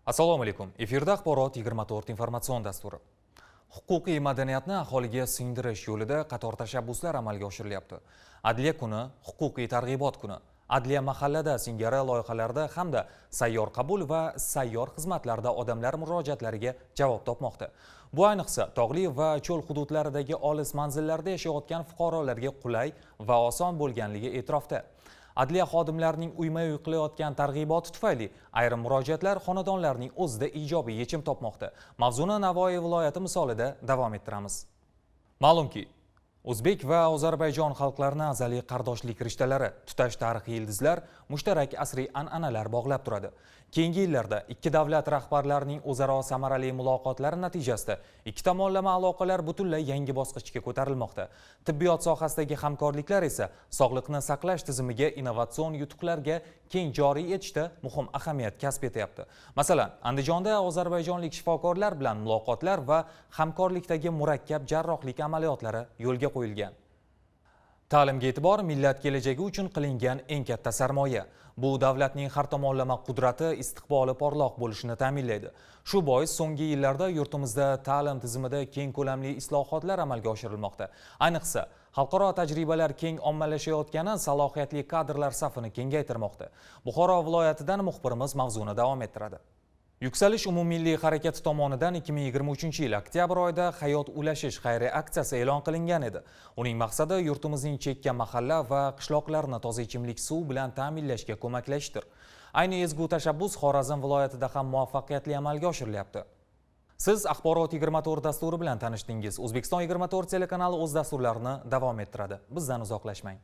Assalomu alaykum. Efirda Axborot 24 informatsion dasturi. Huquqiy madaniyatni aholiga singdirish yo'lida qator tashabbuslar amalga oshirilyapti. Adliya kuni, huquqiy targ'ibot kuni, adliya mahallada singari loyihalarda hamda sayyor qabul va sayyor xizmatlarda odamlar murojaatlariga javob topmoqda. Bu ayniqsa tog'li va cho'l hududlaridagi olis manzillarda yashayotgan fuqarolarga qulay va oson bo'lganligi e'tirofda. Adliya xodimlarining uyma-uy qilayotgan targ'iboti tufayli ayrim murojaatlar xonadonlarning o'zida ijobiy yechim topmoqda. Mavzuni Navoiy viloyati misolida davom ettiramiz. Ma'lumki, O'zbek va Ozarbayjon xalqlarini azaliy qardoshlik rishtalari, tutash tarixiy ildizlar, mushtarak asriy an'analar bog'lab turadi. Keyingi yillarda ikki davlat rahbarlarining o'zaro samarali muloqotlari natijasida ikki tomonlama aloqalar butunlay yangi bosqichga ko'tarilmoqda. Tibbiyot sohasidagi hamkorliklar esa sog'liqni saqlash tizimiga innovatsion yutuqlarga keng joriy etishda muhim ahamiyat kasb etyapti. Masalan, Andijonda ozarbayjonlik shifokorlar bilan muloqotlar va hamkorlikdagi murakkab jarrohlik amaliyotlari yo'lga qo'yilgan. Ta'limga e'tibor millat kelajagi uchun qilingan eng katta sarmoya. Bu davlatning har tomonlama qudrati, istiqboli porloq bo'lishini ta'minlaydi. Shu bois so'nggi yillarda yurtimizda ta'lim tizimida keng ko'lamli islohotlar amalga oshirilmoqda. Ayniqsa, xalqaro tajribalar keng ommalashayotgani salohiyatli kadrlar safini kengaytirmoqda. Buxoro viloyatidan muxbirimiz mavzuni davom ettiradi. Yuksalish umummilliy harakati tomonidan 2023-yil oktyabr oyida Hayot ulashish xayriya aksiyasi e'lon qilingan edi. Uning maqsadi yurtimizning chekka mahalla va qishloqlarini toza ichimlik suv bilan ta'minlashga ko'maklashdir. Ayni ezgu tashabbus Xorazm viloyatida ham muvaffaqiyatli amalga oshirilyapti. Siz Axborot 24 dasturi bilan tanishdingiz. O'zbekiston 24 telekanali o'z dasturlarini davom ettiradi. Bizdan uzoqlashmang.